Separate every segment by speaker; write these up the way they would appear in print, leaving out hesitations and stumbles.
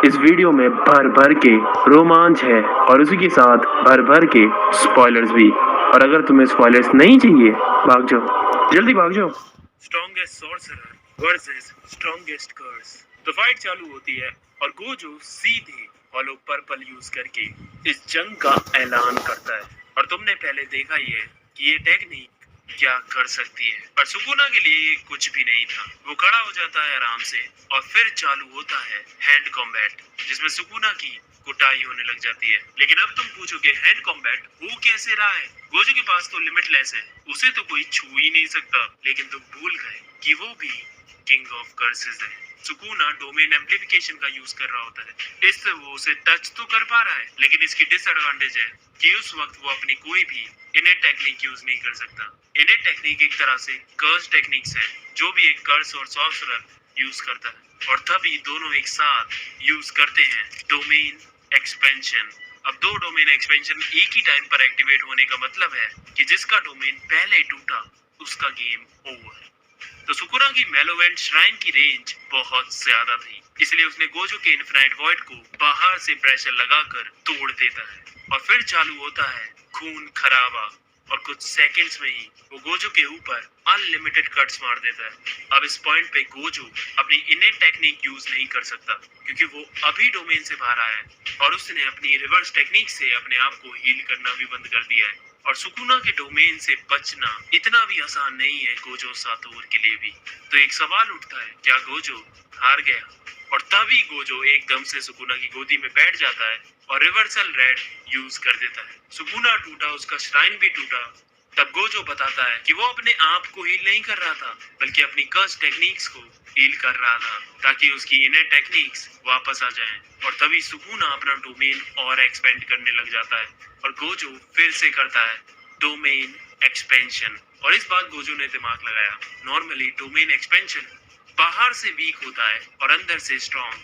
Speaker 1: इस वीडियो में भर भर के रोमांच है और उसी के साथ भर भर के स्पॉयलर्स भी। और अगर तुम्हें स्पॉयलर्स नहीं चाहिए, भाग जाओ, जल्दी भाग जाओ। स्ट्रॉन्गेस्ट सॉर्सरर वर्सेस स्ट्रॉन्गेस्ट कर्स। तो फाइट चालू होती है और गोजो सीधे हॉलो पर्पल यूज करके इस जंग का ऐलान करता है। और तुमने पहले देखा ही है कि ये टेक्निक क्या कर सकती है, पर सुकुना के लिए कुछ भी नहीं था। वो खड़ा हो जाता है आराम से और फिर चालू होता है हैंड कॉम्बैट, जिसमें सुकुना की कुटाई होने लग जाती है। लेकिन अब तुम पूछोगे हैंड कॉम्बैट हो कैसे रहा है? गोजो के पास तो लिमिटलेस है, उसे तो कोई छू ही नहीं सकता। लेकिन तुम भूल गए कि वो भी किंग ऑफ कर्सेस है। सुकुना डोमेन एम्प्लीफिकेशन का यूज कर रहा होता है, इससे वो उसे टच तो कर पा रहा है, लेकिन इसकी डिसएडवांटेज है कि उस वक्त वो अपनी कोई भी इनेट टेक्निक यूज नहीं कर सकता। इनेट टेक्निक एक तरह से कर्स टेक्निक्स है, जो भी एक कर्स और सॉर्सरर यूज करता है, और तभी दोनों एक साथ यूज करते हैं डोमेन एक्सपेंशन। अब दो डोमेन एक्सपेंशन एक ही टाइम पर एक्टिवेट होने का मतलब है कि जिसका डोमेन पहले टूटा उसका गेम ओवर। तो सुकुना की मेलोवेंट श्राइन की रेंज बहुत ज्यादा थी, इसलिए उसने गोजो के इन्फिनाइट वॉइड को बाहर से प्रेशर लगाकर तोड़ देता है। और फिर चालू होता है खून खराबा, और कुछ सेकंड्स में ही वो गोजो के ऊपर अनलिमिटेड कट्स मार देता है। अब इस पॉइंट पे गोजो अपनी इनेट टेक्निक यूज नहीं कर सकता, क्योंकि वो अभी डोमेन से बाहर आया है और उसने अपनी रिवर्स टेक्निक से अपने आप को हील करना भी बंद कर दिया है। और सुकुना के डोमेन से बचना इतना भी आसान नहीं है गोजो सातोर के लिए भी। तो एक सवाल उठता है, क्या गोजो हार गया? और तभी गोजो एकदम से सुकुना की गोदी में बैठ जाता है और रिवर्सल रेड यूज कर देता है। सुकुना टूटा, उसका श्राइन भी टूटा। तब गोजो बताता है कि वो अपने आप को हील नहीं कर रहा था, बल्कि अपनी कर्स टेक्निक्स को हील कर रहा था, ताकि उसकी इनर टेक्निक्स वापस आ जाएं। और तभी सुकुना अपना डोमेन और एक्सपेंड करने लग जाता है और गोजो फिर से करता है डोमेन एक्सपेंशन। और इस बार गोजो ने दिमाग लगाया। नॉर्मली डोमेन एक्सपेंशन बाहर से वीक होता है और अंदर से स्ट्रॉन्ग,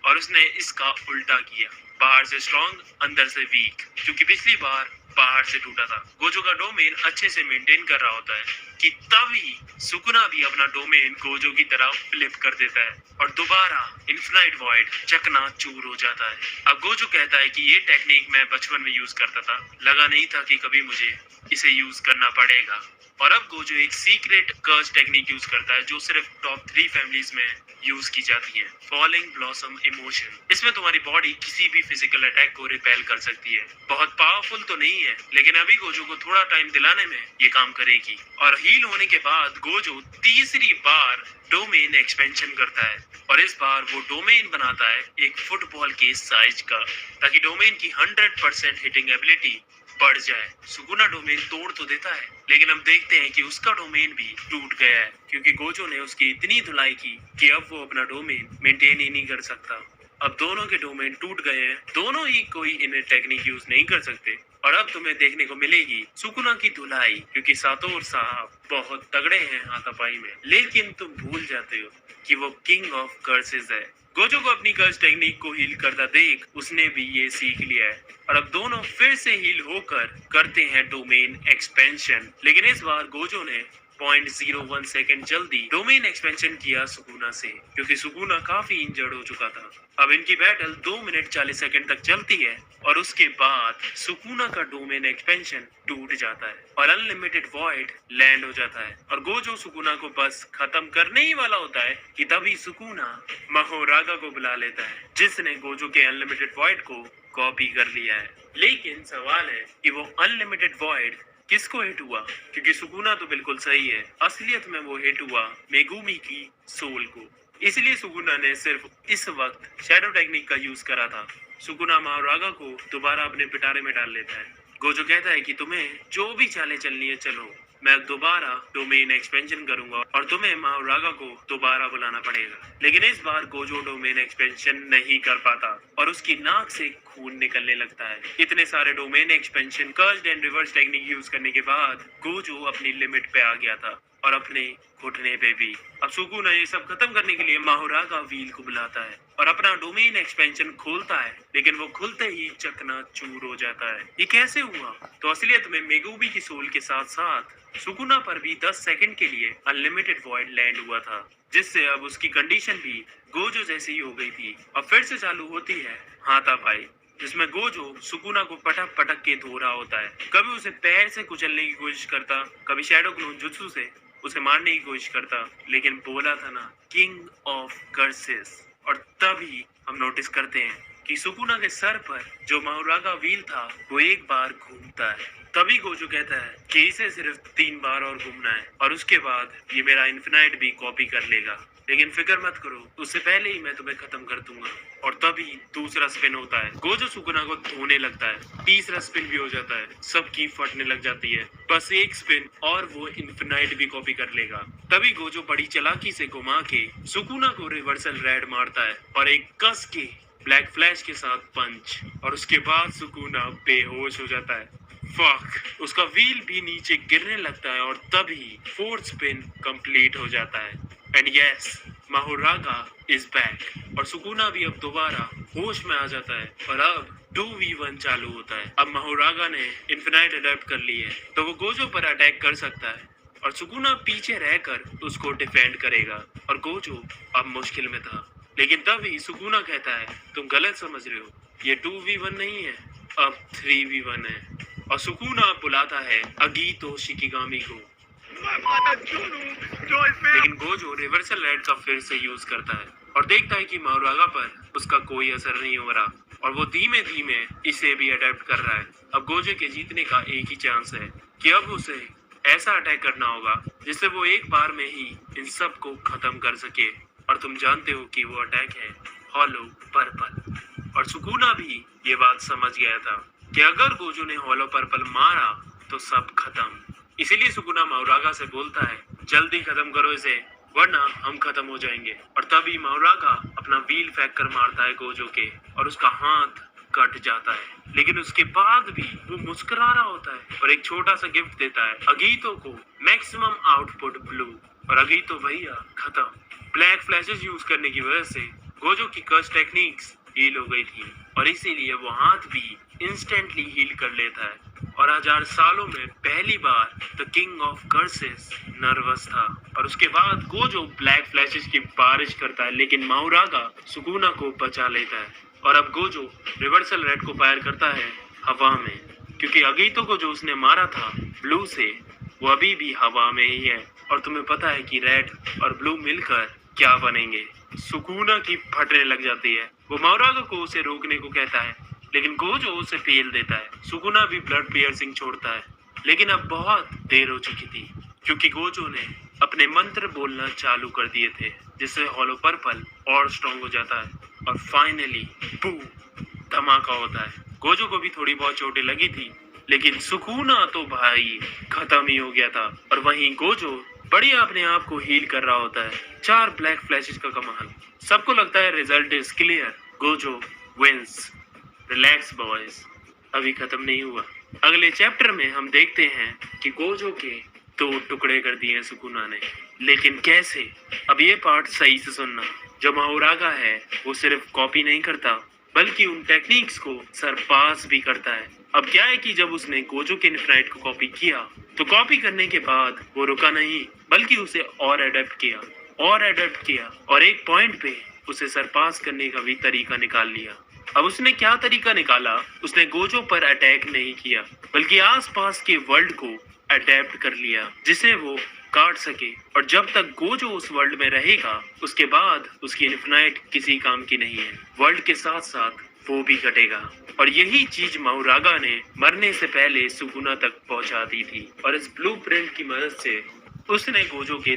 Speaker 1: और उसने इसका उल्टा किया, बाहर से स्ट्रॉन्ग अंदर से वीक। क्योंकि पिछली बार बाहर से टूटा था, गोजो का डोमेन अच्छे से मेंटेन कर रहा होता है कि तभी सुकुना भी अपना डोमेन गोजो की तरह फ्लिप कर देता है और दोबारा इन्फिनाइट वॉइड चकना चूर हो जाता है। अब गोजो कहता है कि ये टेक्निक मैं बचपन में यूज करता था, लगा नहीं था कि कभी मुझे इसे यूज करना पड़ेगा। और अब गोजो एक सीक्रेट कर्स टेक्निक यूज करता है, जो सिर्फ टॉप 3 फैमिलीज में यूज की जाती है, फॉलिंग ब्लॉसम इमोशन। इसमें तुम्हारी बॉडी किसी भी फिजिकल अटैक को रिपेल कर सकती है। बहुत पावरफुल तो नहीं है, लेकिन अभी गोजो को थोड़ा टाइम दिलाने में ये काम करेगी। और हील होने के बाद गोजो तीसरी बार डोमेन एक्सपेंशन करता है, और इस बार वो डोमेन बनाता है एक फुटबॉल के साइज का, ताकि डोमेन की 100% हिटिंग एबिलिटी बढ़ जाए। सुकुना डोमेन तोड़ तो देता है, लेकिन हम देखते हैं कि उसका डोमेन भी टूट गया है, क्योंकि गोजो ने उसकी इतनी धुलाई की कि अब वो अपना डोमेन मेंटेन ही नहीं कर सकता। अब दोनों के डोमेन टूट गए हैं, दोनों ही कोई इन्हें टेक्निक यूज नहीं कर सकते। और अब तुम्हें देखने को मिलेगी सुकुना की धुलाई, क्योंकि सातोर साहब बहुत तगड़े हैं हाथापाई में। लेकिन तुम भूल जाते हो कि वो किंग ऑफ कर्सेस है। गोजो को अपनी कर्स टेक्निक को हील करता देख उसने भी ये सीख लिया है, और अब दोनों फिर से हील होकर करते हैं डोमेन एक्सपेंशन। लेकिन इस बार गोजो ने 0.01 सेकंड जल्दी डोमेन एक्सपेंशन किया सुकुना से, क्योंकि सुकुना काफी इंजर्ड हो चुका था। अब इनकी बैटल 2 मिनट 40 सेकंड तक चलती है, और उसके बाद सुकुना का डोमेन एक्सपेंशन टूट जाता है और अनलिमिटेड वॉइड लैंड हो जाता है, और गोजो सुकुना को बस खत्म करने ही वाला होता है कि तभी सुकुना महोरागा को बुला लेता है, जिसने गोजो के अनलिमिटेड वॉइड को कॉपी कर लिया है। लेकिन सवाल है कि वो अनलिमिटेड वॉइड किसको हिट हुआ, क्योंकि सुकुना तो बिल्कुल सही है, असलियत में वो हिट हुआ मेगुमी की सोल को। इसलिए सुकुना ने सिर्फ इस वक्त शैडो टेक्निक का यूज करा था। सुकुना महारागा को दोबारा अपने पिटारे में डाल लेता है। गोजो कहता है कि तुम्हें जो भी चालें चलनी है चलो, मैं दोबारा डोमेन एक्सपेंशन करूंगा और तुम्हें महारागा को दोबारा बुलाना पड़ेगा। लेकिन इस बार गोजो डोमेन एक्सपेंशन नहीं कर पाता और उसकी नाक से खून निकलने लगता है। इतने सारे domain expansion, cursed and reverse technique use करने के बाद गोजो अपनी लिमिट पे आ गया था। और अपने घुटने पे भी। अब सुकुना ये सब खत्म करने के लिए माहुरागा व्हील को बुलाता है और अपना डोमेन एक्सपेंशन खोलता है, लेकिन वो खुलते ही चकनाचूर हो जाता है। ये कैसे हुआ? तो असलियत में मेगुबी की सोल के साथ साथ सुकुना पर भी 10 सेकंड के लिए अनलिमिटेड वॉइड लैंड हुआ था, जिससे अब उसकी कंडीशन भी गोजो जैसी ही हो गई थी। अब फिर से चालू होती है हाथापाई, जिसमें गोजो सुकुना को पटक पटक के धो रहा होता है। कभी उसे पैर से कुचलने की कोशिश करता, कभी शैडो क्लोन जुत्सु से उसे मारने की कोशिश करता, लेकिन बोला था ना, किंग ऑफ कर्सेस। और तभी हम नोटिस करते हैं कि सुकुना के सर पर जो माहुरागा व्हील था वो एक बार घूमता है। तभी गोजो कहता है कि इसे सिर्फ 3 बार और घूमना है और उसके बाद ये मेरा इन्फिनाइट भी कॉपी कर लेगा, लेकिन फिक्र मत करो, उससे पहले ही मैं तुम्हें खत्म कर दूंगा। और तभी दूसरा स्पिन होता है, गोजो सुकुना को धोने लगता है। तीसरा स्पिन भी हो जाता है, सबकी फटने लग जाती है। बस एक स्पिन और वो इन्फिनाइट भी कॉपी कर लेगा। तभी गोजो बड़ी चालाकी से घुमा के सुकुना को रिवर्सल रेड मारता है और एक कस के ब्लैक फ्लैश के साथ पंच, और उसके बाद सुकुना बेहोश हो जाता है। फक, उसका व्हील भी नीचे गिरने लगता है और तभी फोर्थ स्पिन कंप्लीट हो जाता है। एंड यस, माहुरागा इज बैक और सुकुना भी अब दोबारा होश में आ जाता है और अब 2v1 चालू होता है। अब माहुरागा ने इन्फिनाइट अडॉप्ट कर ली है, तो वो गोजो पर अटैक कर सकता है और सुकुना पीछे रहकर उसको डिफेंड करेगा। और गोजो अब मुश्किल में था, लेकिन तभी सुकुना कहता है, तुम गलत समझ रहे हो, ये 2v1 नहीं है, अब 3v1 है। और सुकुना बुलाता है अगीतो शिकिगामी को, लेकिन गोजो रिवर्सल रेड का फिर से यूज करता है और देखता है कि माहुरागा पर उसका कोई असर नहीं हो रहा और वो धीमे धीमे इसे भी अडेप्ट कर रहा है। अब गोजो के जीतने का एक ही चांस है कि अब उसे ऐसा अटैक करना होगा जिससे वो एक बार में ही इन सब को खत्म कर सके। और तुम जानते हो कि वो अटैक है हॉलो पर्पल। और सुकुना भी ये बात समझ गया था कि अगर गोजो ने हॉलो पर्पल मारा तो सब खत्म। इसीलिए सुकुना माहुरागा से बोलता है, जल्दी खत्म करो इसे, वरना हम खत्म हो जाएंगे। और तभी माहुरागा अपना व्हील फेंक कर मारता है गोजो के और उसका हाथ कट जाता है, लेकिन उसके बाद भी वो मुस्कुरा रहा होता है और एक छोटा सा गिफ्ट देता है अगीतो को, मैक्सिमम आउटपुट ब्लू। और अगीतो भैया खत्म। ब्लैक फ्लैशेस यूज करने की वजह से गोजो की कर्स टेक्निक्स हील हो गई थी और इसीलिए वो हाथ भी इंस्टेंटली हील कर लेता है। और 1000 सालों में पहली बार the king of curses nervous था। और उसके बाद गोजो ब्लैक फ्लैशेस की बारिश करता है, लेकिन माहुरागा सुकुना को बचा लेता है। और अब गोजो रिवर्सल रेड को फायर करता है हवा में, क्योंकि अगीतो को जो उसने मारा था ब्लू से वो अभी भी हवा में ही है। और तुम्हें पता है कि रेड और ब्लू मिलकर क्या बनेंगे। सुकुना की फटने लग जाती है। वो माहुरागा को उसे रोकने को कहता है, लेकिन गोजो उसे फेल देता है। सुकुना भी ब्लड पियर्सिंग छोड़ता है, लेकिन अब बहुत देर हो चुकी थी, क्योंकि गोजो ने अपने मंत्र बोलना चालू कर दिए थे, जिससे हॉलो पर्पल और स्ट्रॉन्ग हो जाता है। और फाइनली बूम, धमाका होता है। गोजो को भी थोड़ी बहुत चोटें लगी थी, लेकिन सुकुना तो भाई खत्म ही हो गया था। और वहीं गोजो बढ़िया अपने आप को हील कर रहा होता है। 4 ब्लैक फ्लैशेस का कमाल। सबको लगता है result is clear, Gojo wins. Relax boys, अभी खत्म नहीं हुआ। अगले चैप्टर में हम देखते हैं कि गोजो के 2 टुकड़े कर दिए सुकुना ने, लेकिन कैसे? अब ये पार्ट सही से सुनना। जो माहुरागा है वो सिर्फ कॉपी नहीं करता, बल्कि उन टेक्निक्स को सरपास भी करता है। अब क्या है कि जब उसने गोजो के इन्फिनाइट को कॉपी किया, तो कॉपी करने के बाद वो रुका नहीं, बल्कि उसे और अडेप्ट किया और एक पॉइंट पे उसे सरपास करने का भी तरीका निकाल लिया। अब उसने क्या तरीका निकाला? उसने गोजो पर अटैक नहीं किया, बल्कि आसपास के वर्ल्ड को अडेप्ट कर लिया, जिसे वो काट सके। और जब तक गोजो उस वर्ल्ड में रहेगा, उसके बाद उसकी इन्फिनाइट किसी काम की नहीं है। वर्ल्ड के साथ साथ वो भी कटेगा। और यही चीज माहुरागा ने मरने से पहले सुकुना तक पहुंचा दी थी। और इस ब्लूप्रिंट की मदद से उसने गोजो के